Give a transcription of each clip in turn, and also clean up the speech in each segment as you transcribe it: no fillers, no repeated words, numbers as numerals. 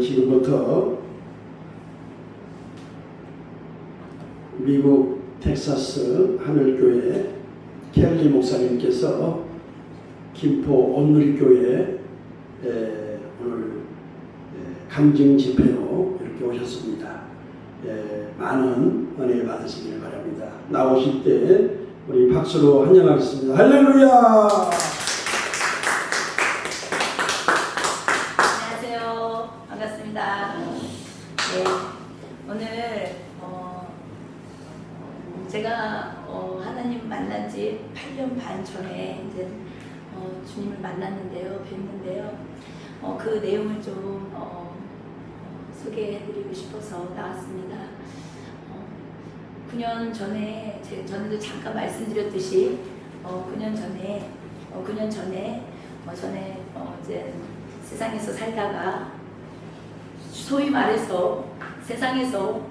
지금부터 미국 텍사스 하늘교회 켈리 목사님께서 김포 온누리교회 오늘 강증 집회로 이렇게 오셨습니다. 많은 은혜 받으시길 바랍니다. 나오실 때 우리 박수로 환영하겠습니다. 할렐루야! 안녕하세요. 반갑습니다. 네, 오늘 제가 하나님 만난 지 8년 반 전에 이제 주님을 만났는데요, 뵀는데요. 그 내용을 좀 소개해드리고 싶어서 나왔습니다. 9년 전에 전에도 잠깐 말씀드렸듯이 9년 전에 이제 세상에서 살다가 소위 말해서 세상에서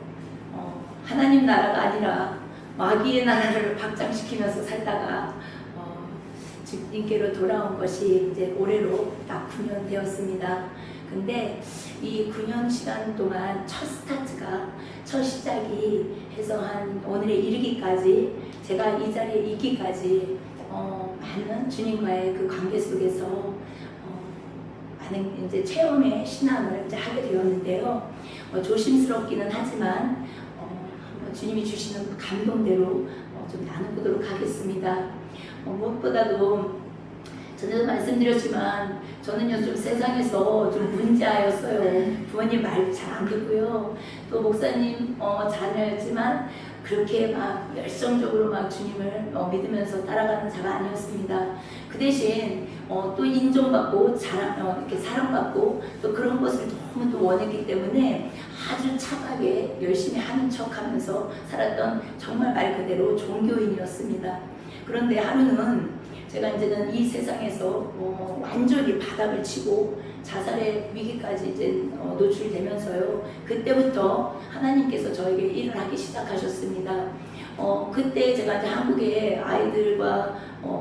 하나님 나라가 아니라 마귀의 나라를 확장시키면서 살다가 주님께로 돌아온 것이 이제 올해로 딱 9년 되었습니다. 근데 이 9년 시간 동안 첫 시작이 해서 한 오늘에 이르기까지 제가 이 자리에 있기까지 많은 주님과의 그 관계 속에서 많은 이제 체험의 신앙을 이제 하게 되었는데요. 조심스럽기는 하지만 주님이 주시는 감동대로 좀 나눠보도록 하겠습니다. 무엇보다도 전에도 말씀드렸지만 저는요 좀 세상에서 좀 문제아였어요. 부모님 말 잘 안 듣고요. 또 목사님 자녀였지만 그렇게 막 열성적으로 막 주님을 믿으면서 따라가는 자가 아니었습니다. 그 대신 또 인정받고 이렇게 사랑받고 또 그런 것을 너무 또 원했기 때문에 아주 차가게 열심히 하는 척하면서 살았던 정말 말 그대로 종교인이었습니다. 그런데 하루는 제가 이제는 이 세상에서 완전히 바닥을 치고 자살의 위기까지 이제 노출되면서요. 그때부터 하나님께서 저에게 일을 하기 시작하셨습니다. 그때 제가 이제 한국에 아이들과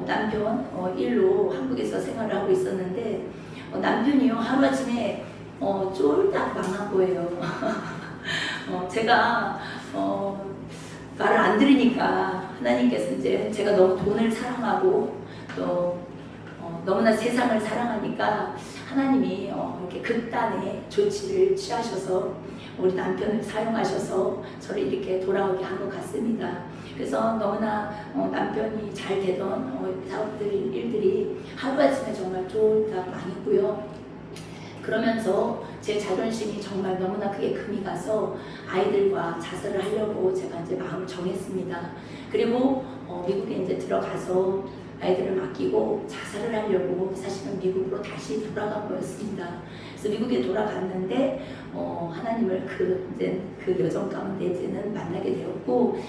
남편 일로 한국에서 생활을 하고 있었는데 남편이요 하루아침에 쫄딱 망한 거예요. 제가 말을 안 들으니까 하나님께서 이제 제가 너무 돈을 사랑하고 또 너무나 세상을 사랑하니까 하나님이 이렇게 극단의 조치를 취하셔서 우리 남편을 사용하셔서 저를 이렇게 돌아오게 한 것 같습니다. 그래서 너무나 남편이 잘 되던 일들이 하루아침에 정말 쫄딱 망했고요. 그러면서 제 자존심이 정말 너무나 크게 금이 가서 아이들과 자살을 하려고 제가 이제 마음을 정했습니다. 그리고 미국에 이제 들어가서 아이들을 맡기고 자살을 하려고 사실은 미국으로 다시 돌아간 거였습니다. 그래서 미국에 돌아갔는데 하나님을 그 여정 가운데 이제는 만나게 되었고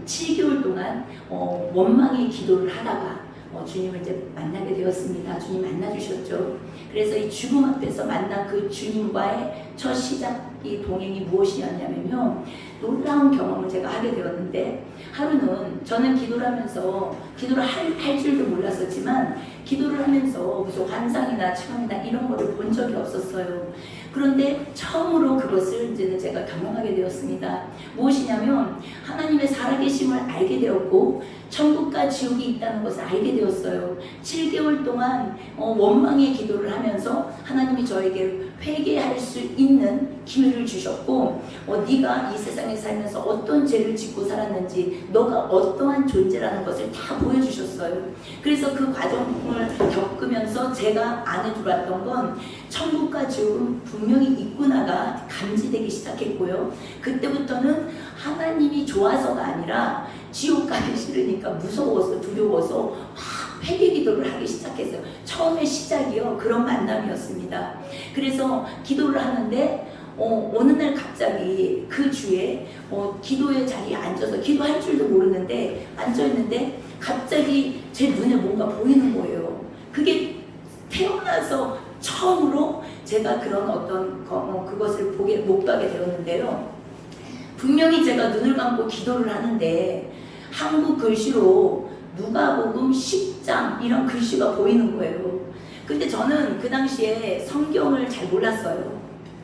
7개월 동안 원망의 기도를 하다가 주님을 이제 만나게 되었습니다. 주님 만나주셨죠. 그래서 이 죽음 앞에서 만난 그 주님과의 첫 시작이 동행이 무엇이었냐면요. 놀라운 경험을 제가 하게 되었는데 하루는 저는 기도를 하면서 기도를 할 줄도 몰랐었지만 기도를 하면서 무슨 환상이나 체험이나 이런 거를 본 적이 없었어요. 그런데 처음으로 그것을 이제는 제가 경험하게 되었습니다. 무엇이냐면 하나님의 살아계심을 알게 되었고 천국과 지옥이 있다는 것을 알게 되었어요. 7개월 동안 원망의 기도를 하면서 하나님이 저에게 회개할 수 있는 기회를 주셨고 네가 이 세상에 살면서 어떤 죄를 짓고 살았는지 너가 어떠한 존재라는 것을 다 보여주셨어요. 그래서 그 과정을 겪으면서 제가 안에 들어왔던 건 천국과 지옥은 분명히 있구나가 감지되기 시작했고요. 그때부터는 하나님이 좋아서가 아니라 지옥 가기 싫으니까 무서워서 두려워서 막 회개 기도를 하기 시작했어요. 처음에 시작이요 그런 만남이었습니다. 그래서 기도를 하는데 어느 날 갑자기 그 주에 기도의 자리에 앉아서 기도할 줄도 모르는데 앉아있는데 갑자기 제 눈에 뭔가 보이는 거예요. 그게 태어나서 처음으로 제가 그런 어떤 그것을 못 가게 되었는데요. 분명히 제가 눈을 감고 기도를 하는데 한국 글씨로 누가복음 10장 이런 글씨가 보이는 거예요. 근데 저는 그 당시에 성경을 잘 몰랐어요.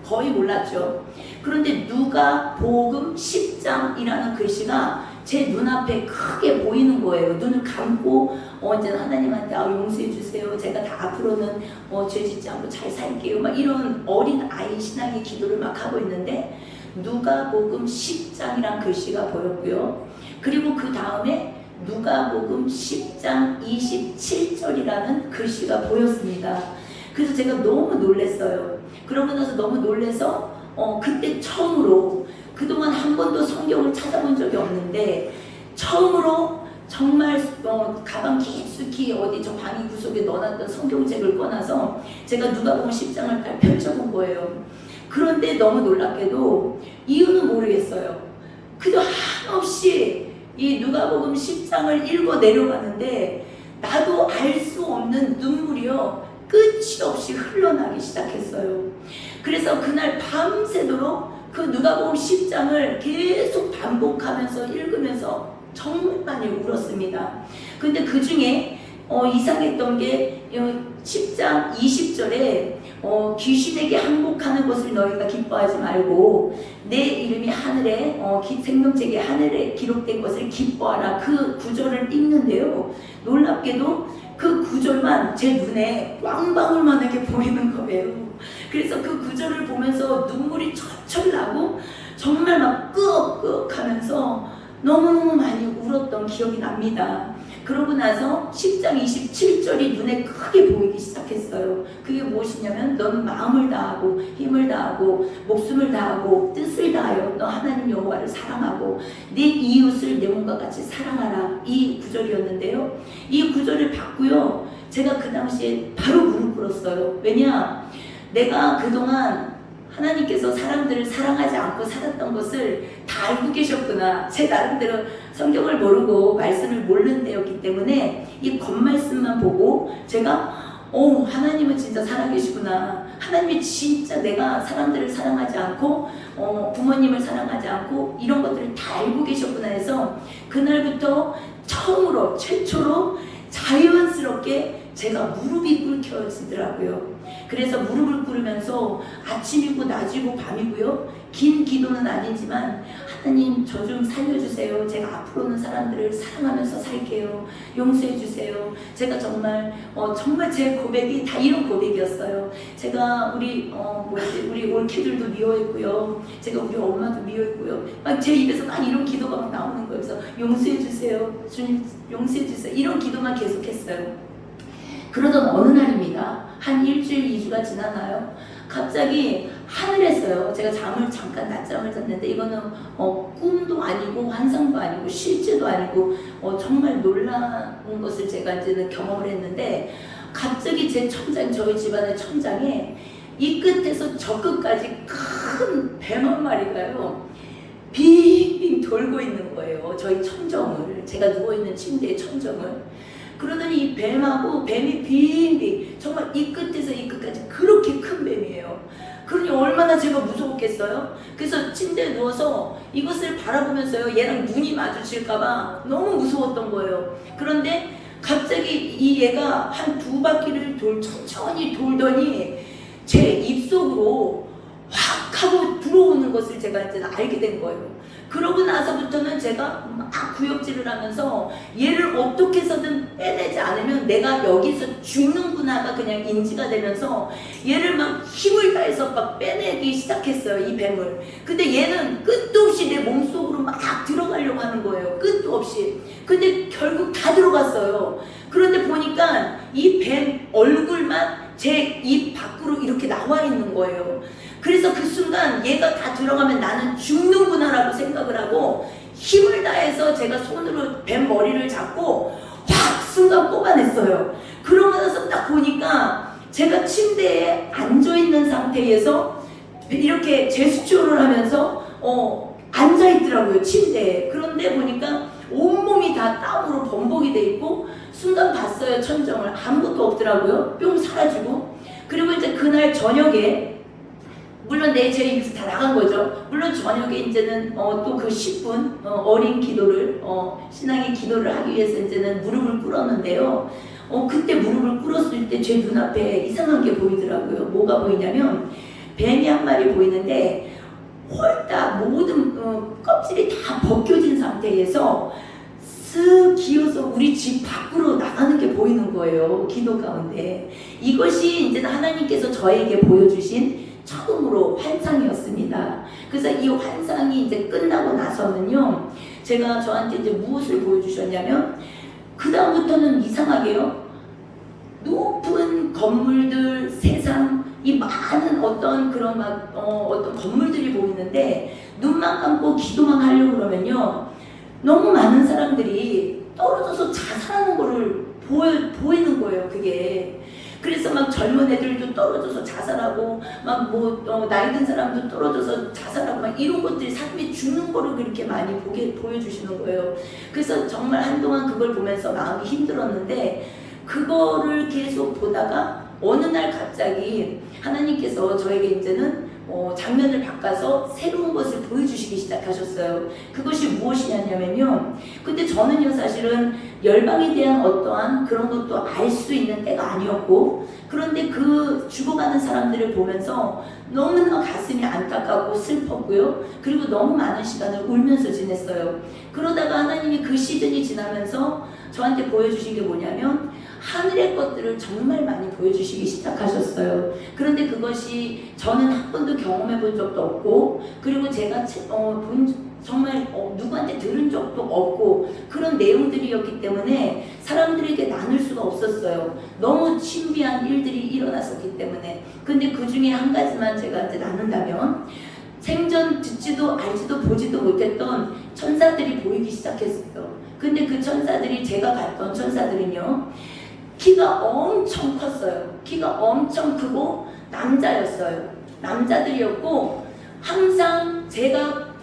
거의 몰랐죠. 그런데 누가복음 10장이라는 글씨가 제 눈앞에 크게 보이는 거예요. 눈을 감고 이제 하나님한테 용서해 주세요. 제가 다 앞으로는 죄 짓지 않고 잘 살게요. 막 이런 어린 아이 신앙의 기도를 막 하고 있는데 누가복음 10장이란 글씨가 보였고요. 그리고 그 다음에 누가복음 10장 27절이라는 글씨가 보였습니다. 그래서 제가 너무 놀랐어요. 그러고 나서 너무 놀라서 그때 처음으로 그동안 한 번도 성경을 찾아본 적이 없는데 처음으로 정말 가방 깊숙이 어디 저 방이 구석에 넣어놨던 성경책을 꺼내서 제가 누가복음 10장을 딱 펼쳐본 거예요. 그런데 너무 놀랍게도 이유는 모르겠어요. 그저 한없이 이 누가복음 10장을 읽어 내려가는데 나도 알 수 없는 눈물이요 끝이 없이 흘러나기 시작했어요. 그래서 그날 밤새도록 그 누가복음 10장을 계속 반복하면서 읽으면서 정말 많이 울었습니다. 근데 그 중에 이상했던 게 10장 20절에 귀신에게 항복하는 것을 너희가 기뻐하지 말고 내 이름이 하늘에 생명책에 하늘에 기록된 것을 기뻐하라. 그 구절을 읽는데요. 놀랍게도 그 구절만 제 눈에 왕방울만하게 보이는 거예요. 그래서 그 구절을 보면서 눈물이 철철 나고 정말 막 끄억끄억 하면서 너무너무 많이 울었던 기억이 납니다. 그러고 나서 10장 27절이 눈에 크게 보이기 시작했어요. 그게 무엇이냐면 너는 마음을 다하고 힘을 다하고 목숨을 다하고 뜻을 다하여 너 하나님 여호와를 사랑하고 네 이웃을 내 몸과 같이 사랑하라. 이 구절이었는데요. 이 구절을 받고요. 제가 그 당시에 바로 무릎 꿇었어요. 왜냐? 내가 그동안 하나님께서 사람들을 사랑하지 않고 살았던 것을 다 알고 계셨구나. 제 나름대로 성경을 모르고 말씀을 모르는 때였기 때문에 이 겉말씀만 보고 제가 하나님은 진짜 살아계시구나. 하나님이 진짜 내가 사람들을 사랑하지 않고 부모님을 사랑하지 않고 이런 것들을 다 알고 계셨구나 해서 그날부터 처음으로 최초로 자연스럽게 제가 무릎이 꿇혀지더라고요. 그래서 무릎을 꿇으면서 아침이고 낮이고 밤이고요. 긴 기도는 아니지만 하나님 저 좀 살려주세요. 제가 앞으로는 사람들을 사랑하면서 살게요. 용서해 주세요. 제가 정말 제 고백이 다 이런 고백이었어요. 제가 우리 올케들도 미워했고요. 제가 우리 엄마도 미워했고요. 막 제 입에서 막 이런 기도가 막 나오는 거예요. 그래서 용서해 주세요. 주님 용서해 주세요. 이런 기도만 계속했어요. 그러던 어느 날입니다. 한 일주일, 2주가 지나나요? 갑자기 하늘에서요. 제가 잠깐 낮잠을 잤는데 이거는 꿈도 아니고 환상도 아니고 실제도 아니고 정말 놀라운 것을 제가 이제는 경험을 했는데 갑자기 제 천장, 저희 집안의 천장에 이 끝에서 저 끝까지 큰 뱀 한 마리가요. 빙빙 돌고 있는 거예요. 저희 천정을. 제가 누워있는 침대의 천정을. 그러더니 이 뱀이 빙빙 정말 이 끝에서 이 끝까지 그렇게 큰 뱀이에요. 그러니 얼마나 제가 무서웠겠어요. 그래서 침대에 누워서 이것을 바라보면서요 얘랑 눈이 마주칠까봐 너무 무서웠던 거예요. 그런데 갑자기 이 얘가 한 2바퀴를 천천히 돌더니 제 입속으로 확 하고 들어오는 것을 제가 이제 알게 된 거예요. 그러고 나서부터는 제가 막 구역질을 하면서 얘를 어떻게 해서든 빼내지 않으면 내가 여기서 죽는구나가 그냥 인지가 되면서 얘를 막 힘을 다해서 막 빼내기 시작했어요. 이 뱀을. 근데 얘는 끝도 없이 내 몸속으로 막 들어가려고 하는 거예요. 끝도 없이. 근데 결국 다 들어갔어요. 그런데 보니까 이 뱀 얼굴만 제 입 밖으로 이렇게 나와 있는 거예요. 그래서 그 순간 얘가 다 들어가면 나는 죽는구나라고 생각을 하고 힘을 다해서 제가 손으로 뱀 머리를 잡고 확 순간 뽑아냈어요. 그러고 나서 딱 보니까 제가 침대에 앉아있는 상태에서 이렇게 제스처를 하면서 앉아있더라고요. 침대에. 그런데 보니까 온몸이 다 땀으로 범벅이 돼 있고 순간 봤어요. 천정을. 아무것도 없더라고요. 뿅 사라지고. 그리고 이제 그날 저녁에 물론 제 입에서 다 나간 거죠. 물론 저녁에 이제는 또 그 10분 어린 기도를 신앙의 기도를 하기 위해서 이제는 무릎을 꿇었는데요. 그때 무릎을 꿇었을 때 제 눈앞에 이상한 게 보이더라고요. 뭐가 보이냐면 뱀이 한 마리 보이는데 홀딱 모든 껍질이 다 벗겨진 상태에서 쓱 기어서 우리 집 밖으로 나가는 게 보이는 거예요. 기도 가운데. 이것이 이제 하나님께서 저에게 보여주신 처음으로 환상이었습니다. 그래서 이 환상이 이제 끝나고 나서는요, 제가 저한테 이제 무엇을 보여주셨냐면, 그 다음부터는 이상하게요, 높은 건물들, 세상, 이 많은 어떤 그런 어떤 건물들이 보이는데, 눈만 감고 기도만 하려고 그러면요, 너무 많은 사람들이 떨어져서 자살하는 거를 보이는 거예요, 그게. 그래서 막 젊은 애들도 떨어져서 자살하고, 막 나이 든 사람도 떨어져서 자살하고, 막 이런 것들이 사람이 죽는 거를 그렇게 많이 보여주시는 거예요. 그래서 정말 한동안 그걸 보면서 마음이 힘들었는데, 그거를 계속 보다가 어느 날 갑자기 하나님께서 저에게 이제는 장면을 바꿔서 새로운 것을 보여주시기 시작하셨어요. 그것이 무엇이냐면요, 근데 저는요 사실은 열방에 대한 어떠한 그런 것도 알 수 있는 때가 아니었고, 그런데 그 죽어가는 사람들을 보면서 너무나 가슴이 안타깝고 슬펐고요, 그리고 너무 많은 시간을 울면서 지냈어요. 그러다가 하나님이 그 시즌이 지나면서 저한테 보여주신 게 뭐냐면, 하늘의 것들을 정말 많이 보여주시기 시작하셨어요. 그런데 그것이 저는 한 번도 경험해 본 적도 없고, 그리고 제가 정말 누구한테 들은 적도 없고, 그런 내용들이었기 때문에 사람들에게 나눌 수가 없었어요. 너무 신비한 일들이 일어났었기 때문에. 근데 그 중에 한 가지만 제가 이제 나눈다면, 생전 듣지도 알지도 보지도 못했던 천사들이 보이기 시작했어요. 근데 그 천사들이, 제가 봤던 천사들은요, 키가 엄청 컸어요. 키가 엄청 크고 남자였어요. 남자들이었고, 항상 제가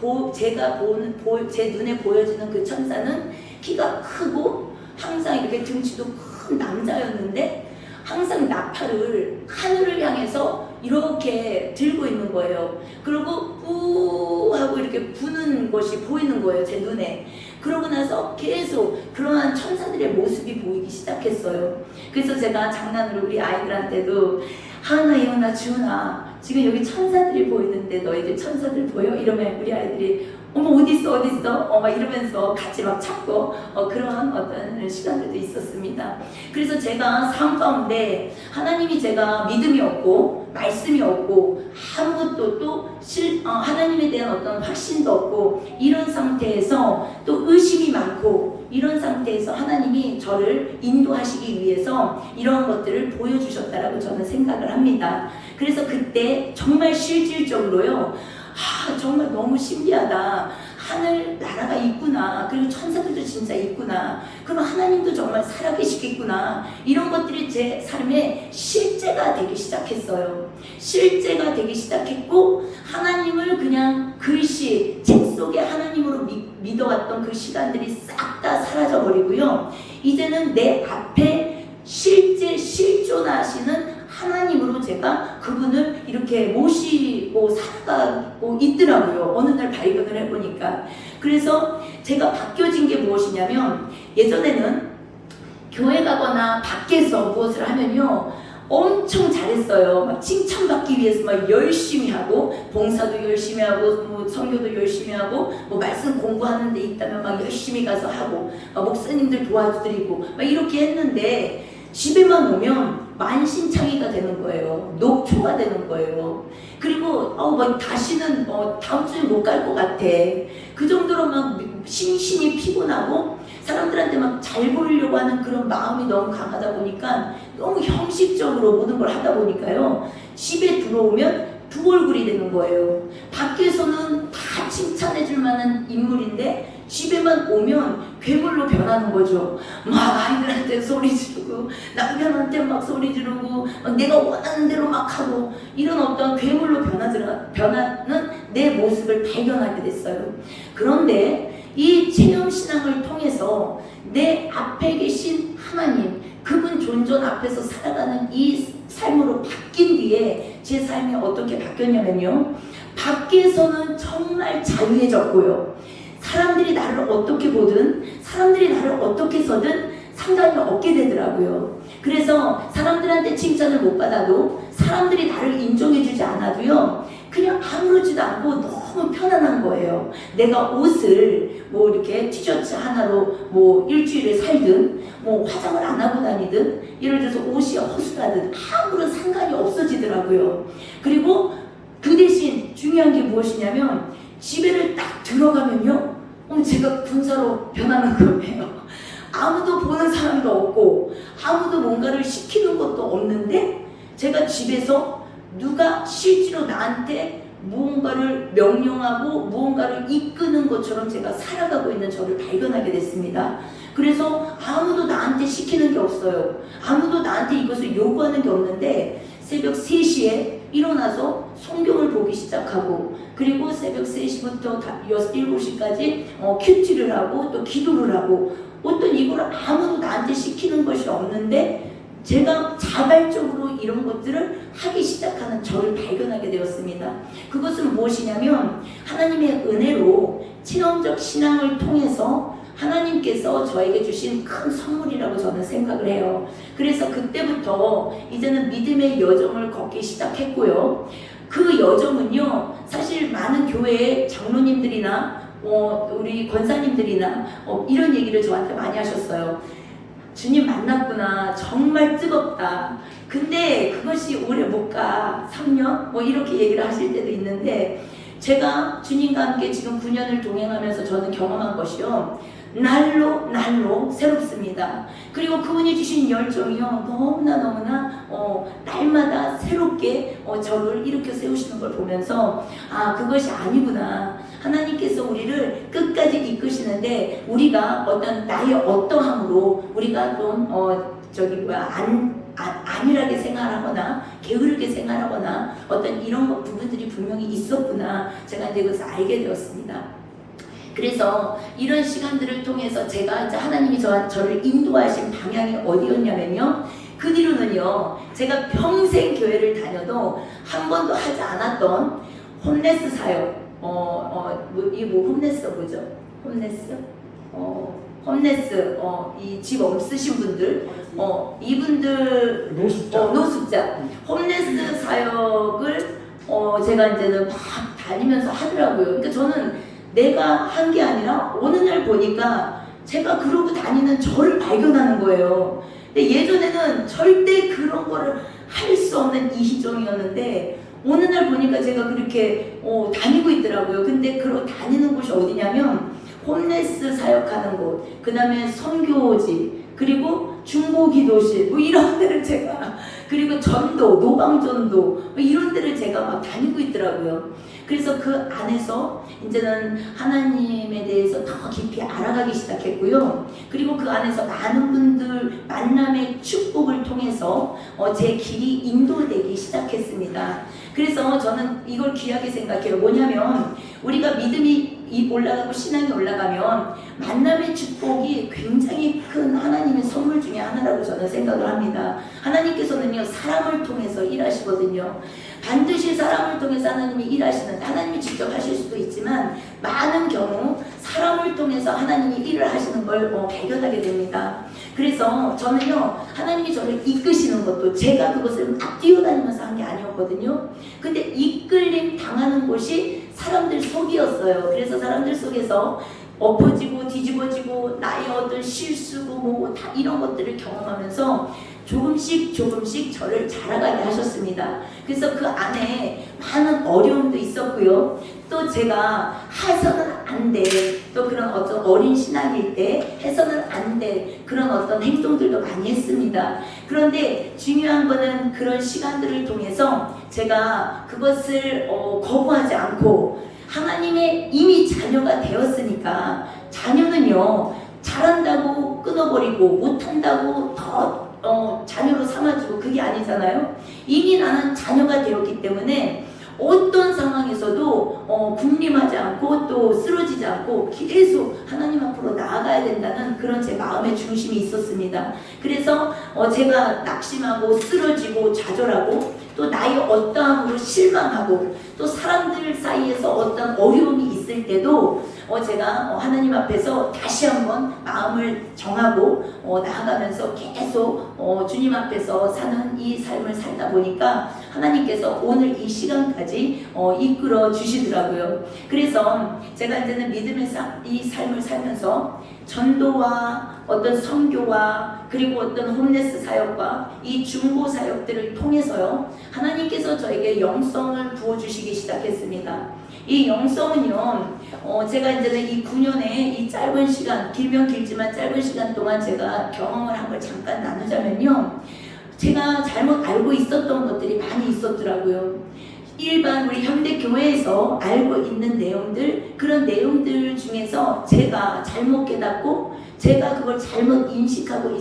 제 눈에 보여지는 그 천사는 키가 크고 항상 이렇게 등치도 큰 남자였는데, 항상 나팔을 하늘을 향해서 이렇게 들고 있는 거예요. 그리고 뿌 하고 이렇게 부는 것이 보이는 거예요, 제 눈에. 그러고 나서 계속 그러한 천사들의 모습이 보이기 시작했어요. 그래서 제가 장난으로 우리 아이들한테도, 하나, 이현아, 지훈아, 지금 여기 천사들이 보이는데 너희들 천사들 보여? 이러면 우리 아이들이 어머 어딨어 막 이러면서 같이 막 찾고 그러한 어떤 시간들도 있었습니다. 그래서 제가 삶 가운데 하나님이, 제가 믿음이 없고 말씀이 없고 아무것도 또 하나님에 대한 어떤 확신도 없고, 이런 상태에서 또 의심이 많고, 이런 상태에서 하나님이 저를 인도하시기 위해서 이런 것들을 보여주셨다라고 저는 생각을 합니다. 그래서 그때 정말 실질적으로요, 정말 너무 신기하다. 하늘 나라가 있구나. 그리고 천사들도 진짜 있구나. 그럼 하나님도 정말 살아계시겠구나. 이런 것들이 제 삶에 실제가 되기 시작했어요. 실제가 되기 시작했고, 하나님을 그냥 글씨, 책 속에 하나님으로 믿어왔던 그 시간들이 싹 다 사라져버리고요. 이제는 내 앞에 실제 실존하시는 하나님으로 제가 그분을 이렇게 모시고 살아가고 있더라고요. 어느 날 발견을 해보니까. 그래서 제가 바뀌어진 게 무엇이냐면, 예전에는 교회 가거나 밖에서 무엇을 하면요, 엄청 잘했어요. 막 칭찬받기 위해서 막 열심히 하고, 봉사도 열심히 하고, 선교도 열심히 하고, 말씀 공부하는 데 있다면 막 열심히 가서 하고, 목사님들 도와드리고 막 이렇게 했는데, 집에만 오면 만신창이가 되는 거예요. 녹초가 되는 거예요. 그리고 다시는 다음 주에 못 갈 것 같아. 그 정도로 막 심신이 피곤하고, 사람들한테 막 잘 보이려고 하는 그런 마음이 너무 강하다 보니까, 너무 형식적으로 모든 걸 하다 보니까요, 집에 들어오면 두 얼굴이 되는 거예요. 밖에서는 다 칭찬해줄 만한 인물인데 집에만 오면 괴물로 변하는 거죠. 막 아이들한테 소리 지르고, 남편한테 막 소리 지르고, 내가 원하는 대로 막 하고, 이런 어떤 괴물로 변하는 내 모습을 발견하게 됐어요. 그런데 이 체험신앙을 통해서 내 앞에 계신 하나님, 그분 돈전 앞에서 살아가는 이 삶으로 바뀐 뒤에 제 삶이 어떻게 바뀌었냐면요, 밖에서는 정말 자유해졌고요, 사람들이 나를 어떻게 보든 사람들이 나를 어떻게 서든 상관이 없게 되더라고요. 그래서 사람들한테 칭찬을 못 받아도, 사람들이 나를 인정해주지 않아도요, 그냥 아무렇지도 않고 너무 편안한 거예요. 내가 옷을 뭐 이렇게 티셔츠 하나로 뭐 일주일에 살든, 뭐 화장을 안 하고 다니든, 예를 들어서 옷이 허술하든 아무런 상관이 없어지더라고요. 그리고 그 대신 중요한 게 무엇이냐면, 집에를 딱 들어가면요, 제가 군사로 변하는 거예요. 아무도 보는 사람도 없고 아무도 뭔가를 시키는 것도 없는데, 제가 집에서 누가 실제로 나한테 무언가를 명령하고 무언가를 이끄는 것처럼 제가 살아가고 있는 저를 발견하게 됐습니다. 그래서 아무도 나한테 시키는 게 없어요. 아무도 나한테 이것을 요구하는 게 없는데, 새벽 3시에 일어나서 성경을 보기 시작하고, 그리고 새벽 3시부터 7시까지 큐티를 하고 또 기도를 하고, 어떤 이거를 아무도 나한테 시키는 것이 없는데 제가 자발적으로 이런 것들을 하기 시작하는 저를 발견하게 되었습니다. 그것은 무엇이냐면, 하나님의 은혜로 체험적 신앙을 통해서 하나님께서 저에게 주신 큰 선물이라고 저는 생각을 해요. 그래서 그때부터 이제는 믿음의 여정을 걷기 시작했고요. 그 여정은요, 사실 많은 교회의 장로님들이나 우리 권사님들이나 이런 얘기를 저한테 많이 하셨어요. 주님 만났구나, 정말 뜨겁다. 근데 그것이 오래 못 가, 3년? 뭐 이렇게 얘기를 하실 때도 있는데, 제가 주님과 함께 지금 9년을 동행하면서 저는 경험한 것이요, 날로 새롭습니다. 그리고 그분이 주신 열정이요, 너무나 날마다 새롭게 저를 일으켜 세우시는 걸 보면서, 아, 그것이 아니구나. 하나님께서 우리를 끝까지 이끄시는데, 우리가 나의 어떠함으로 우리가 좀 안일하게 생활하거나 게으르게 생활하거나 어떤 이런 부분들이 분명히 있었구나. 제가 이제 그것을 알게 되었습니다. 그래서 이런 시간들을 통해서 제가 이제 하나님이 저를 인도하신 방향이 어디였냐면요, 그 뒤로는요, 제가 평생 교회를 다녀도 한 번도 하지 않았던 홈레스 사역, 홈레스가 뭐죠? 홈레스, 이 집 없으신 분들, 이분들, 노숙자, 홈레스 사역을, 제가 이제는 막 다니면서 하더라고요. 그러니까 저는 내가 한 게 아니라 어느 날 보니까 제가 그러고 다니는 저를 발견하는 거예요. 근데 예전에는 절대 그런 거를 할 수 없는 이희정이었는데, 어느 날 보니까 제가 그렇게 다니고 있더라고요. 근데 그러고 다니는 곳이 어디냐면, 홈레스 사역하는 곳, 그 다음에 선교지, 그리고 중보기도실, 뭐 이런 데를 제가, 그리고 전도, 노방전도, 뭐 이런 데를 제가 막 다니고 있더라고요. 그래서 그 안에서 이제는 하나님에 대해서 더 깊이 알아가기 시작했고요. 그리고 그 안에서 많은 분들 만남의 축복을 통해서 제 길이 인도되기 시작했습니다. 그래서 저는 이걸 귀하게 생각해요. 뭐냐면, 우리가 믿음이 올라가고 신앙이 올라가면 만남의 축복이 굉장히 큰 하나님의 선물 중에 하나라고 저는 생각을 합니다. 하나님께서는요, 사람을 통해서 일하시거든요. 반드시 사람을 통해서 하나님이 일하시는데, 하나님이 직접 하실 수도 있지만 많은 경우 사람을 통해서 하나님이 일을 하시는 걸 발견하게 됩니다. 그래서 저는요, 하나님이 저를 이끄시는 것도 제가 그것을 막 뛰어다니면서 한 게 아니었거든요. 근데 이끌림 당하는 곳이 사람들 속이었어요. 그래서 사람들 속에서 엎어지고 뒤집어지고 나의 어떤 실수고 뭐 다 이런 것들을 경험하면서 조금씩 저를 자라가게 하셨습니다. 그래서 그 안에 많은 어려움도 있었고요. 또 제가 해서는 안 돼, 또 그런 어떤 어린 신앙일 때 해서는 안 돼, 그런 어떤 행동들도 많이 했습니다. 그런데 중요한 거는 그런 시간들을 통해서 제가 그것을 거부하지 않고, 하나님의 이미 자녀가 되었으니까, 자녀는요, 잘한다고 끊어버리고 못한다고 더 자녀로 삼아주고 그게 아니잖아요. 이미 나는 자녀가 되었기 때문에 어떤 상황에서도 군림하지 않고 또 쓰러지지 않고 계속 하나님 앞으로 나아가야 된다는 그런 제 마음의 중심이 있었습니다. 그래서 제가 낙심하고 쓰러지고 좌절하고 또 나의 어떠함으로 실망하고 또 사람들 사이에서 어떤 어려움이 있을 때도 제가 하나님 앞에서 다시 한번 마음을 정하고 나아가면서 계속 주님 앞에서 사는 이 삶을 살다 보니까 하나님께서 오늘 이 시간까지 이끌어 주시더라고요. 그래서 제가 이제는 믿음의 이 삶을 살면서 전도와 어떤 선교와 그리고 어떤 홈레스 사역과 이 중보 사역들을 통해서요, 하나님께서 저에게 영성을 부어주시기 시작했습니다. 이 영성은요, 제가 이제는 이 9년의 이 짧은 시간, 길면 길지만 짧은 시간 동안 제가 경험을 한 걸 잠깐 나누자면요, 제가 잘못 알고 있었던 것들이 많이 있었더라고요. 일반 우리 현대 교회에서 알고 있는 내용들, 그런 내용들 중에서 제가 잘못 깨닫고 제가 그걸 잘못 인식하고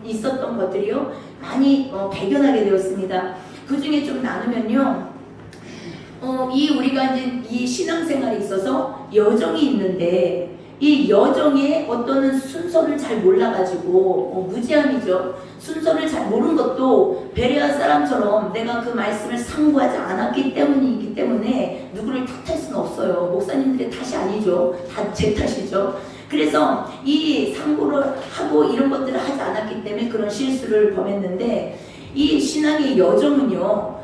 있었던 것들이요, 많이 발견하게 되었습니다. 그 중에 좀 나누면요, 우리가 이제 이 신앙생활에 있어서 여정이 있는데 이 여정의 어떤 순서를 잘 몰라가지고 무지함이죠. 순서를 잘 모르는 것도 베레아 사람처럼 내가 그 말씀을 상고하지 않았기 때문이기 때문에 누구를 탓할 수는 없어요. 목사님들의 탓이 아니죠. 다 제 탓이죠. 그래서 이 상고를 하고 이런 것들을 하지 않았기 때문에 그런 실수를 범했는데, 이 신앙의 여정은요,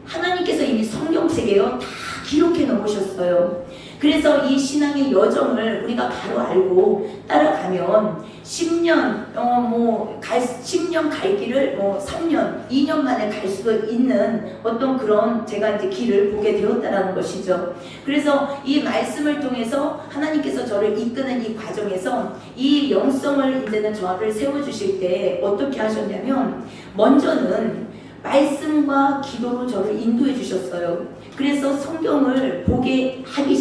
하나님께서 이미 성경책에요 다 기록해 놓으셨어요. 그래서 이 신앙의 여정을 우리가 바로 알고 따라가면 10년 10년 갈 길을 3년, 2년 만에 갈 수 있는 어떤 그런 제가 이제 길을 보게 되었다라는 것이죠. 그래서 이 말씀을 통해서 하나님께서 저를 이끄는 이 과정에서 이 영성을 이제는 저를 세워 주실 때 어떻게 하셨냐면, 먼저는 말씀과 기도로 저를 인도해 주셨어요. 그래서 성경을 보게 하기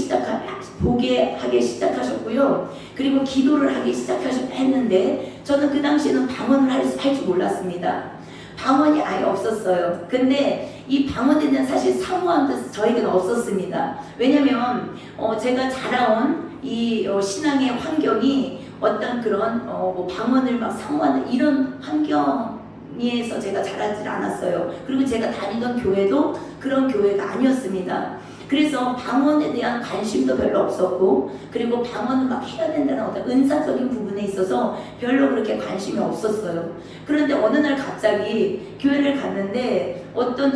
시작하셨고요. 그리고 기도를 하기 시작했는데, 저는 그 당시에는 방언을 할 줄 몰랐습니다. 방언이 아예 없었어요. 근데 이 방언에 대한 사실 사모함도 저에게는 없었습니다. 왜냐면 제가 자라온 이 신앙의 환경이 어떤 그런 방언을 막 사모하는 이런 환경에서 제가 자라질 않았어요. 그리고 제가 다니던 교회도 그런 교회가 아니었습니다. 그래서 방언에 대한 관심도 별로 없었고, 그리고 방언을 막 해야 된다는 어떤 은사적인 부분에 있어서 별로 그렇게 관심이 없었어요. 그런데 어느 날 갑자기 교회를 갔는데 어떤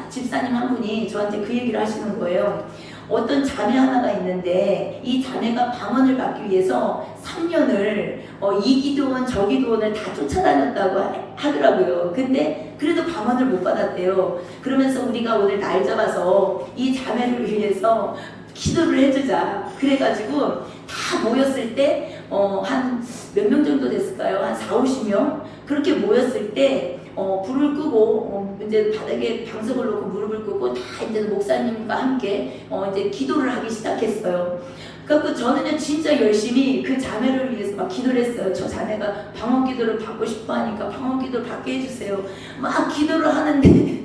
집사님 한 분이 저한테 그 얘기를 하시는 거예요. 어떤 자매 하나가 있는데 이 자매가 방언을 받기 위해서 3년을 이 기도원 저 기도원을 다 쫓아다녔다고 하더라고요. 근데 그래도 방언을 못 받았대요. 그러면서 우리가 오늘 날 잡아서 이 자매를 위해서 기도를 해주자. 그래가지고 다 모였을 때 한 몇 명 정도 됐을까요? 한 4, 50명? 그렇게 모였을 때 불을 끄고 이제 바닥에 방석을 놓고 무릎을 끄고 다 이제 목사님과 함께 이제 기도를 하기 시작했어요. 그래서 저는요 진짜 열심히 그 자매를 위해서 막 기도를 했어요. 저 자매가 방언 기도를 받고 싶어 하니까 방언 기도를 받게 해주세요. 막 기도를 하는데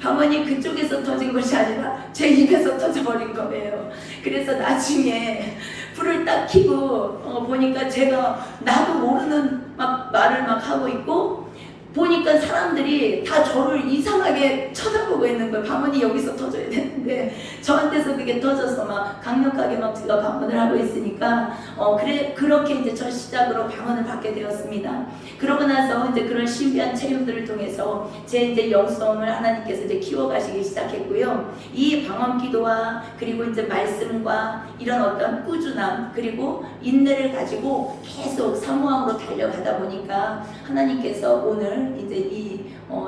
방언이 그쪽에서 터진 것이 아니라 제 입에서 터져버린 거예요. 그래서 나중에 불을 딱 켜고 보니까 제가 나도 모르는 막 말을 막 하고 있고, 보니까 사람들이 다 저를 이상하게 쳐다보고 있는 거예요. 방언이 여기서 터져야 되는데 저한테서 그게 터져서 막 강력하게 막 제가 방언을 하고 있으니까 그렇게 이제 첫 시작으로 방언을 받게 되었습니다. 그러고 나서 이제 그런 신비한 체험들을 통해서 제 이제 영성을 하나님께서 이제 키워가시기 시작했고요. 이 방언 기도와 그리고 이제 말씀과 이런 어떤 꾸준함 그리고 인내를 가지고 계속 사모함으로 달려가다 보니까 하나님께서 오늘 이제 이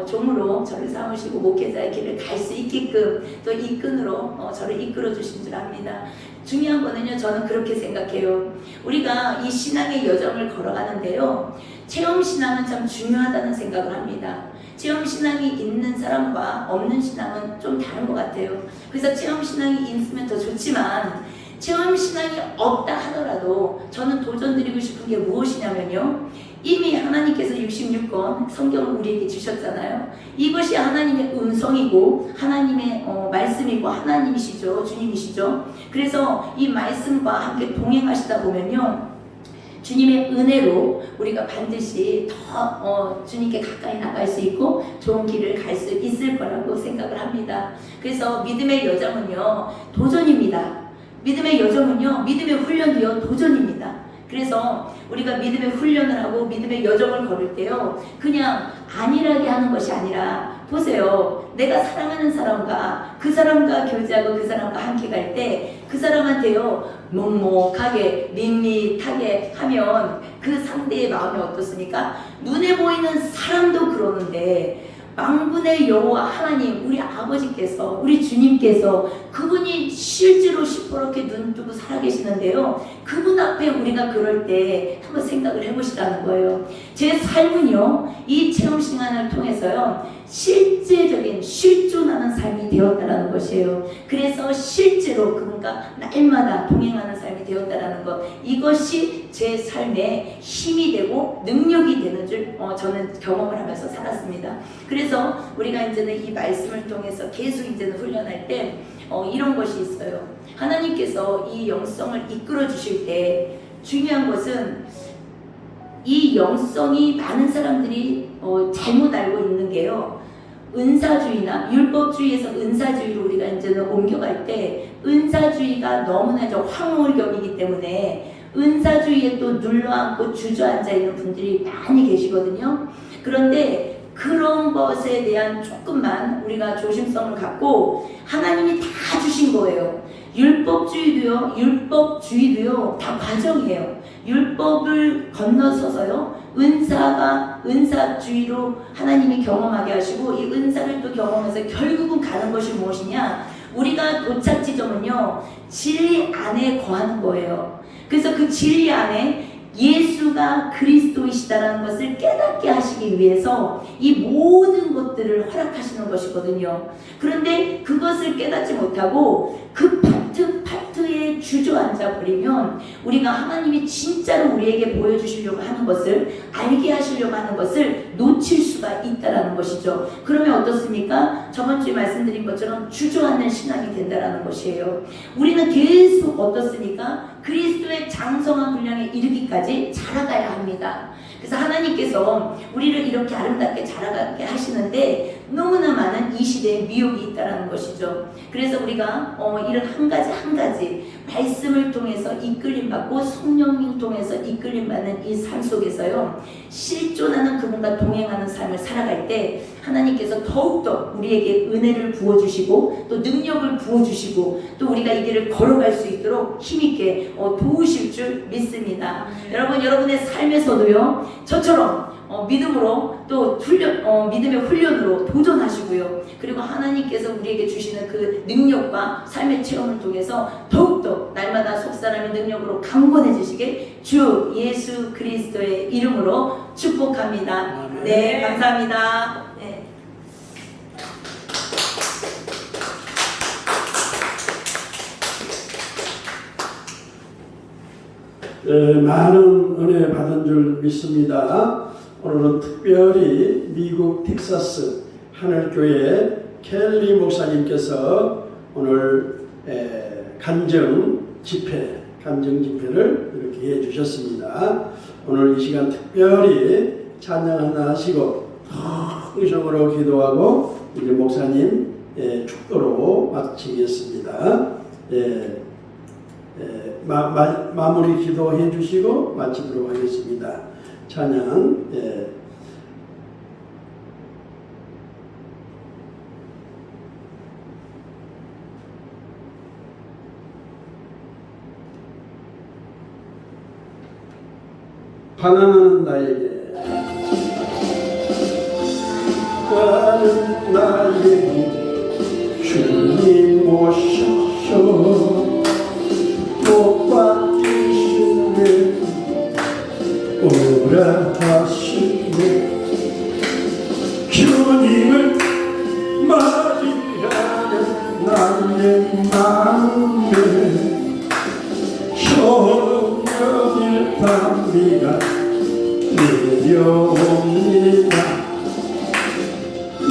종으로 저를 삼으시고 목회자의 길을 갈 수 있게끔 또 이 끈으로 저를 이끌어 주신 줄 압니다. 중요한 거는요, 저는 그렇게 생각해요. 우리가 이 신앙의 여정을 걸어가는데요, 체험 신앙은 참 중요하다는 생각을 합니다. 체험 신앙이 있는 사람과 없는 신앙은 좀 다른 것 같아요. 그래서 체험 신앙이 있으면 더 좋지만 체험 신앙이 없다 하더라도 저는 도전드리고 싶은 게 무엇이냐면요, 이미 하나님께서 66권 성경을 우리에게 주셨잖아요. 이것이 하나님의 음성이고 하나님의 말씀이고 하나님이시죠. 주님이시죠. 그래서 이 말씀과 함께 동행하시다 보면요, 주님의 은혜로 우리가 반드시 더 주님께 가까이 나갈 수 있고 좋은 길을 갈 수 있을 거라고 생각을 합니다. 그래서 믿음의 여정은요, 도전입니다. 믿음의 여정은요, 믿음의 훈련도요, 도전입니다. 그래서 우리가 믿음의 훈련을 하고 믿음의 여정을 걸을 때요, 그냥 안일하게 하는 것이 아니라, 보세요. 내가 사랑하는 사람과 그 사람과 교제하고 그 사람과 함께 갈 때 그 사람한테요, 먹먹하게 밋밋하게 하면 그 상대의 마음이 어떻습니까? 눈에 보이는 사람도 그러는데 만군의 여호와 하나님, 우리 아버지께서, 우리 주님께서, 그분이 실제로 시퍼렇게 눈 뜨고 살아계시는데요, 그분 앞에 우리가 그럴 때 한번 생각을 해보시라는 거예요. 제 삶은요, 이 체험 시간을 통해서요, 실제적인 실존하는 삶이 되었다라는 것이에요. 그래서 실제로 그분과 날마다 동행하는 삶이 되었다라는 것, 이것이 제 삶에 힘이 되고 능력이 되는 줄 저는 경험을 하면서 살았습니다. 그래서 우리가 이제는 이 말씀을 통해서 계속 이제는 훈련할 때 이런 것이 있어요. 하나님께서 이 영성을 이끌어 주실 때 중요한 것은, 이 영성이 많은 사람들이 잘못 알고 있는 게요, 은사주의나 율법주의에서 은사주의로 우리가 이제는 옮겨갈 때, 은사주의가 너무나 황홀경이기 때문에 은사주의에 또 눌러앉고 주저앉아 있는 분들이 많이 계시거든요. 그런데 그런 것에 대한 조금만 우리가 조심성을 갖고, 하나님이 다 주신 거예요. 율법주의도요, 다 과정이에요. 율법을 건너서서요, 은사주의로 하나님이 경험하게 하시고, 이 은사를 또 경험해서 결국은 가는 것이 무엇이냐? 우리가 도착 지점은요, 진리 안에 거하는 거예요. 그래서 그 진리 안에 예수가 그리스도이시다라는 것을 깨닫게 하시기 위해서 이 모든 것들을 허락하시는 것이거든요. 그런데 그것을 깨닫지 못하고 그 파트에 주저앉아 버리면, 우리가 하나님이 진짜로 우리에게 보여주시려고 하는 것을, 알게 하시려고 하는 것을 놓칠 수가 있다라는 것이죠. 그러면 어떻습니까? 저번 주에 말씀드린 것처럼 주저앉는 신앙이 된다라는 것이에요. 우리는 계속 어떻습니까? 그리스도의 장성한 분량에 이르기까지 자라가야 합니다. 그래서 하나님께서 우리를 이렇게 아름답게 자라가게 하시는데 너무나 많은 이 시대에 미혹이 있다는 것이죠. 그래서 우리가 이런 한 가지 말씀을 통해서 이끌림 받고 성령님 통해서 이끌림 받는 이 삶 속에서요, 실존하는 그분과 동행하는 삶을 살아갈 때 하나님께서 더욱더 우리에게 은혜를 부어주시고 또 능력을 부어주시고 또 우리가 이 길을 걸어갈 수 있도록 힘있게 도우실 줄 믿습니다. 여러분, 여러분의 삶에서도요, 저처럼 믿음으로 또 믿음의 훈련으로 도전하시고요. 그리고 하나님께서 우리에게 주시는 그 능력과 삶의 체험을 통해서 더욱더 날마다 속사람의 능력으로 강건해지시길 주 예수 그리스도의 이름으로 축복합니다. 네, 감사합니다. 네. 많은 은혜 받은 줄 믿습니다. 오늘은 특별히 미국 텍사스 하늘교회 켈리 목사님께서 오늘 간증 집회를 이렇게 해주셨습니다. 오늘 이 시간 특별히 찬양 하나 하시고 통성으로 기도하고 이제 목사님 축도로 마치겠습니다. 마무리 기도해 주시고 마치도록 하겠습니다. 찬양. 하나는 나에게 나는 나에게 주님 오셔서 못 받기시네 오라 하시네 주님을 맞이하는 나의 마음에 천년의 밤비가 내려옵니다.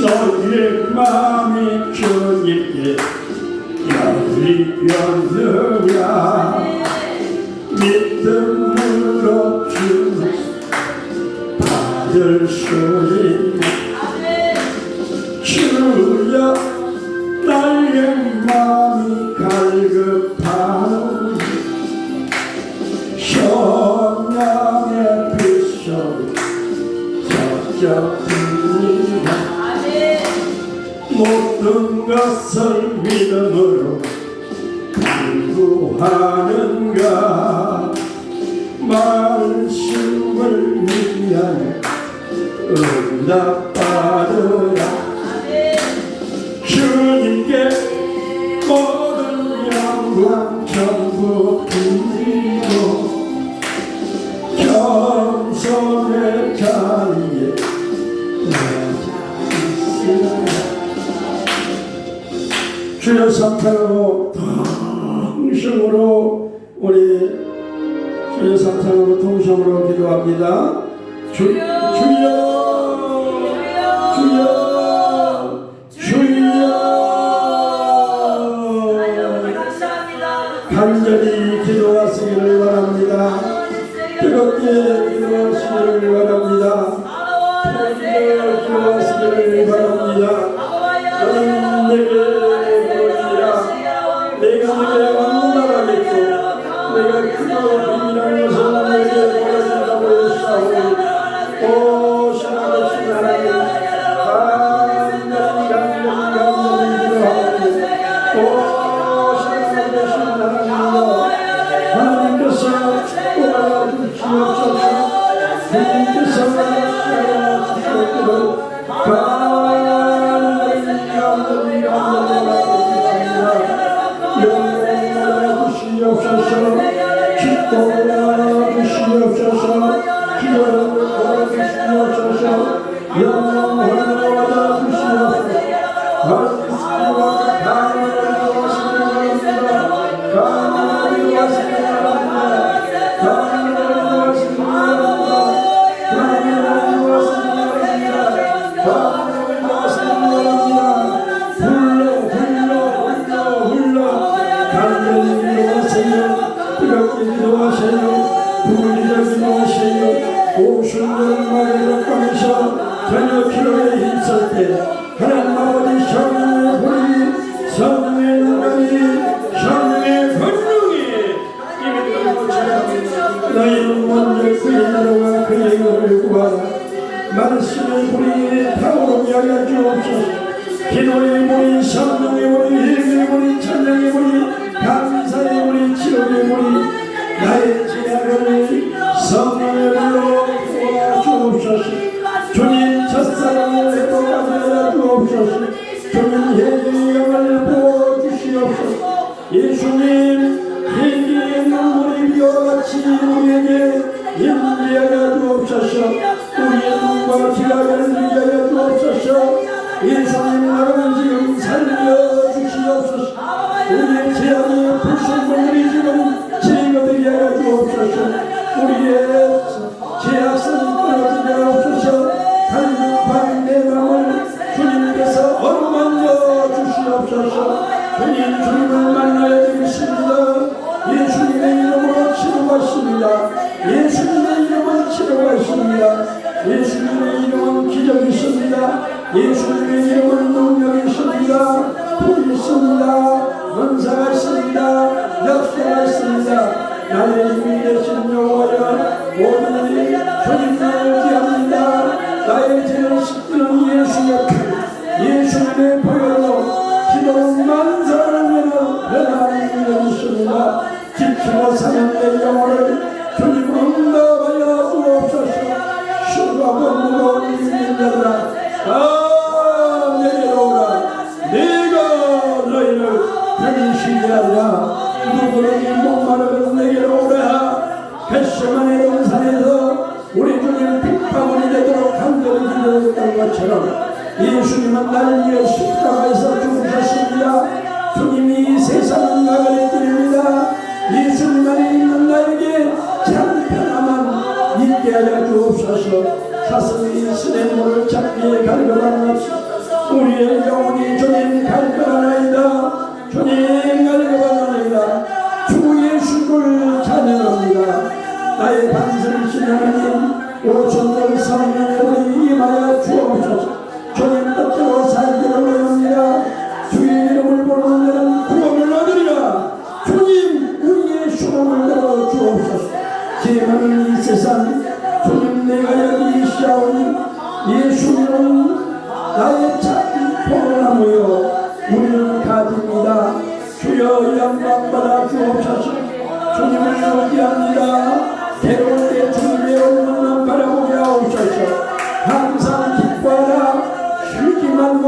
너의 마음이 주님께 열리려느냐 믿음으로 역적입니다. 모든 것을 믿음으로 구하는가 말씀을 위하여 응답받으라. 주님께 모든 영광 전부 드리고 겸손의 자리에 있으라. 주여 삼창으로 통성으로 우리 주여 삼창으로 통성으로 기도합니다. 주여 주여 주여 간절히 기도하시기를 바랍니다. 뜨겁게 기도하시기를 바랍니다. 기도하시기를 바랍니다. 너는 내게 부르시라. 내가 내게 왕노하겠고 내가 크고 비밀한 것을 내게 보여준다고 했사오니 오 신하신 하나님 간절히 기도하오니 오 신하신 하나님이여 하나님께서 도와주시옵소서. 주님께서 도와주시옵소서. 주시옵소서. 기뻐하여 주시옵소서. 기도를 도와주시옵소서. 영원하여 주시옵소서. 말씀과 강을 도와주시옵소서. 강을 전혀 필요에 힘쓸 때 하나님 아버지 성령의 불이 성령의 능력이 성령의 권능이 이미 너희는 먼저 그의 나라와 그의 의를 구하라. 말씀의 불이 타오르게 하여 주옵소서. 기도의 불이 성령의 불이 힘의 불이 찬양의 불이 감사의 불이 치료의 불이 나의 제약을 성령의 불로 도와주옵소서. 주님 첫사랑을 회복하게 하여 주옵소서. 주님 예수의 영을 부어주시옵소서. 예수님 예기의 눈물이 비어같이 우리에게 임재하여 주옵소서. 우리의 눈과 지각을 위하여 주옵소서. 예수님 나를 지금 살려주시옵소서. 우리의 죄악이 불순물이 지금 제거되게 하여 주옵소서. 우리의 죄악성이 끊어지게 하옵소서. 갈급한 내 마음을 주님께서 어루만져 주시옵소서. 주님을 만나야 되겠습니다. 예수님의 이름으로 치료하십니다. 예수님의 이름은 치료하십니다. 예수님의 이름은 기적이 있습니다. 예수님의 이름은 능력이 있습니다. 불이 있습니다. 은사가 있습니다. 역사가 있습니다. 나의 힘이 되신 여호와여 모든 일이 주님을 기합니다. 나의 죄를 씻기는 예수의 피 예수님의 보혈로 기도는 만사를 위하여 변화하는 일이 있습니다. 지키고 사는 내 영혼을 주님 응답하여 주옵소서. 수고하고 무거운 일들아 내게로 오라. 내가 너희를 편히쉬게 하리라. 누구는 목마르면 내게로 오라. 겟세마네 동산에서 우리 주님 핏방울이 되도록 간절히 기도했던 것처럼 예수님은 나를 위해 십자가에서 죽으셨습니다. 주님이 세상을 나가는 길입니다. 예수님 안에 있는 나에게 참편함만 있게 하여 주옵소서. 가슴이 스의 물을 잡기에 갈급하옵소서. 우리의 영혼이 주님 갈급하나이다. 주님 갈급하나이다. 주 예수를 찬양합니다. 나의 반성이신 하나님 오천절 성령의 불이 임하여 주옵소서. 주님 뜻대로 살기를 원합니다. 주의 이름을 부르는 자는 구원을 얻으리라. 주님 우리의 수고를 들어 주옵소서. 제 많은 이 세상 주님 내가 여기 있사오니 이 예수님은 나의 참 포도나무요 우리는 가지입니다. 주여 영광 받아 주옵소서. 주님을 의지합니다. 괴로울 때 주님의 얼굴만 바라보게 하옵소서. 항상 기뻐하라. 쉬지 말고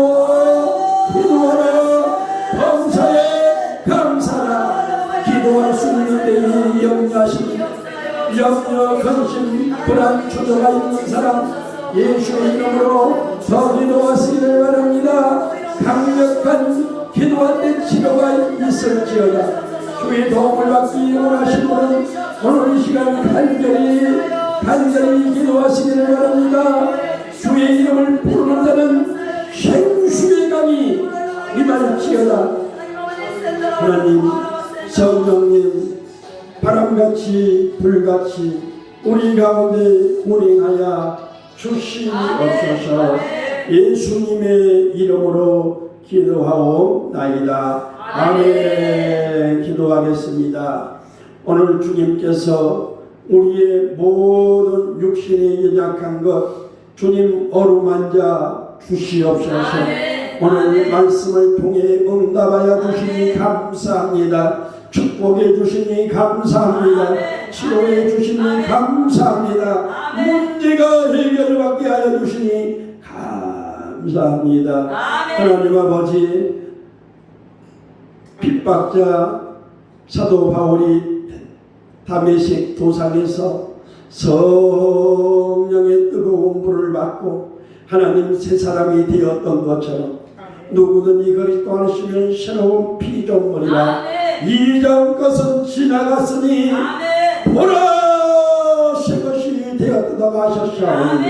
기도하라. 범사에 감사하라. 기도할 수 있는 데에 영가심 염려 근심 불안 초조가 있는 사람 예수의 이름으로 더 기도하시기를 바랍니다. 강력한 기도할 때 치료가 있을지어다. 주의 도움을 받기 원하신 분은 오늘 이 시간 간절히 기도하시기를 바랍니다. 주의 이름을 부르는 자는 생수의 강이 임할지어다. 하나님, 성령님, 바람같이 불같이 우리 가운데 운행하여 주시옵소서. 예수님의 이름으로 기도하옵나이다. 아멘. 기도하겠습니다. 오늘 주님께서 우리의 모든 육신에 연약한 것 주님 어루만져 주시옵소서. 오늘 말씀을 통해 응답하여 주시니 감사합니다. 축복해 주시니 감사합니다. 치료해 주시니 감사합니다. 문제가 해결받게 하여 주시니 감사합니다. 하나님 아버지, 핍박자 사도 바울이 다메섹 도상에서 성령의 뜨거운 불을 받고 하나님 새 사람이 되었던 것처럼 누구든지 그리스도 안에시면 새로운 피조물이라. 이전 것은 지나갔으니 보라 새 것이 되었다고 하셨사오니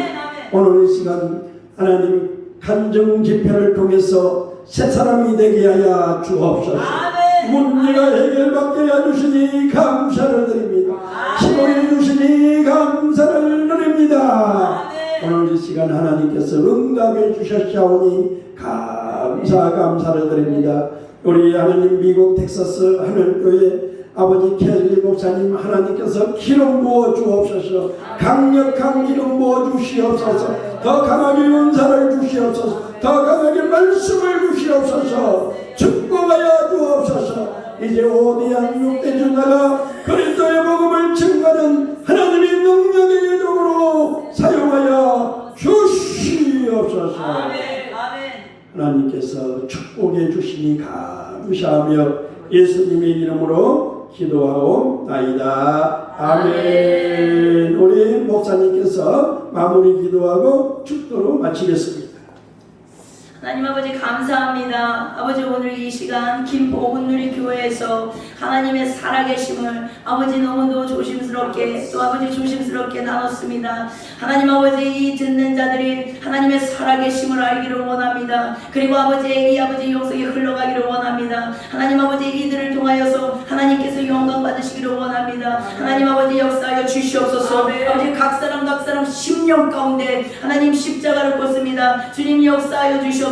오늘 이 시간 하나님 간증 집회를 통해서 새 사람이 되게 하여 주옵소서. 문제가 해결받게 하여 주시니 감사를 드립니다. 치료해 주시니 감사를 드립니다. 오늘 이 시간 하나님께서 응답해 주셨사오니 감사를 드립니다. 우리 하나님 미국 텍사스 하늘교회 아버지 켈리 목사님 하나님께서 기름 부어 주옵소서. 강력한 기름 부어 주시옵소서. 더 강하게 은사를 주시옵소서. 더 강하게 말씀을 주시옵소서. 축복하여 주옵소서. 이제 오대양 육대주 나가 그리스도의 복음을 증거하는 하나님의 능력의 예정으로 사용하여 주시옵소서. 하나님께서 축복해 주시니 감사하며 예수님의 이름으로 기도하옵나이다. 아멘. 우리 목사님께서 마무리 기도하고 축도로 마치겠습니다. 하나님 아버지 감사합니다. 아버지 오늘 이 시간 김포 온누리 교회에서 하나님의 살아계심을 아버지 너무도 조심스럽게 또 아버지 조심스럽게 나눴습니다. 하나님 아버지 이 듣는 자들이 하나님의 살아계심을 알기를 원합니다. 그리고 아버지의 이 아버지 영성이 흘러가기를 원합니다. 하나님 아버지 이들을 통하여서 하나님께서 영광 받으시기를 원합니다. 하나님 아버지 역사하여 주시옵소서. 아버지 각 사람 심령 가운데 하나님 십자가를 꽂습니다. 주님 역사하여 주시옵소서.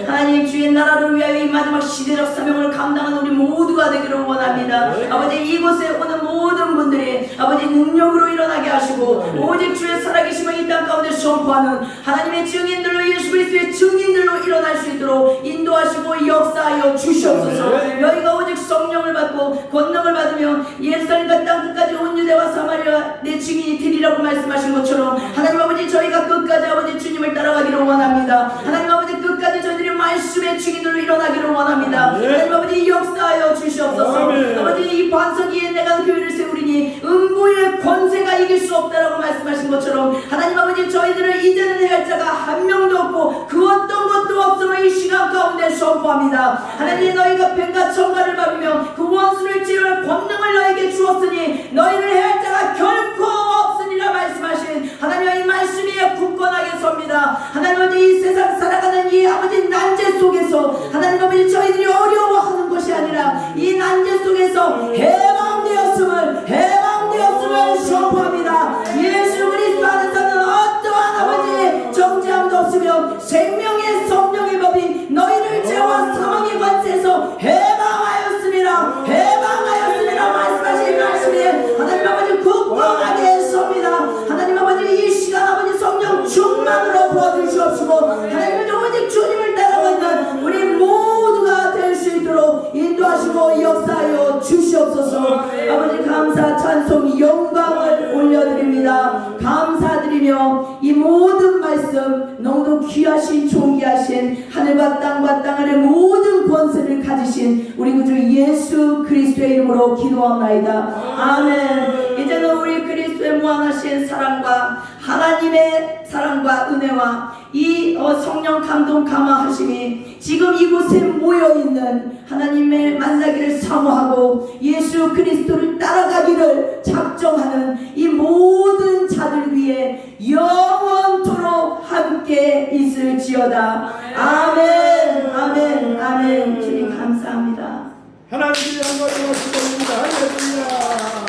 하나님 주의 나라를 위하여 이 마지막 시대적 사명을 감당하는 우리 모두가 되기를 원합니다. 아버지 이곳에 오는 모든 분들이 아버지 능력으로 일어나게 하시고 오직 주의 살아계심을 이 땅 가운데 선포하는 하나님의 증인들로 예수 그리스도의 증인들로 일어날 수 있도록 인도하시고 역사하여 주시옵소서. 너희가 오직 성령을 받고 권능을 받으며 예루살렘과 땅 끝까지 온 유대와 사마리아 내 증인이 되리라고 말씀하신 것처럼 하나님 아버지 저희가 끝까지 아버지 주님을 따라가기를 원합니다. 하나님 아버지 끝까지 저희들이 말씀의 증인들로 일어나기를 원합니다. 하나님 아버지 역사하여 주시옵소서. 아버지 이 반석위에 내가 교회를 세우리니 음부의 권세가 이길 수 없다라고 말씀하신 것처럼 하나님 아버지 저희들을 이제는 해할 자가 한 명도 없고 그 어떤 것도 없음을 이 시간 가운데 선포합니다. 하나님 너희가 뱀과 청가를 밟으며 그 원수를 찌를 권능을 너에게 주었으니 너희를 해할 자가 결코 없으리라 말씀하신 하나님의 이 말씀 위에 굳건하게 섭니다. 하나님 아버지 이 세상 살아가는 이 아버지 난제 속에서 하나님 아버지 저희들이 어려워하는 것이 아니라 이 난제 속에서 해방되었음을 선포합니다. 예수 그리스도 안에서는 어떠한 아버지 정죄함도 없으며 생명의 성령의 법이 너희를 죄와 사망의 관세에서 해방하였습니다. 말씀하신 말씀에 하나님 아버지 굳건하게 섭니다. 하나님 아버지 이 시간 아버지 성령 충만으로 부어주시옵소서. 주옵시고 하나님은 오직 주님을 따라가는 우리 모두가 될 수 있도록 인도하시고 역사하여 주시옵소서. 아버지 감사 찬송 영광을 올려드립니다. 감사드리며 이 모든 말씀 너무도 귀하신 존귀하신 하늘과 땅과 땅 아래 모든 권세를 가지신 우리 구주 예수 그리스도의 이름으로 기도합나이다. 아멘. 이제는 우리 그리스도의 무한하신 사랑과 하나님의 사랑과 은혜와 이 성령 감동 감화하심이 지금 이곳에 모여있는 하나님의 만나기를 사모하고 예수 그리스도를 따라가기를 작정하는 이 모든 자들 위해 영원토록 함께 있을지어다. 아멘 아멘 아멘. 주님 감사합니다. 하나님의 영광을 드립니다. 할렐루야.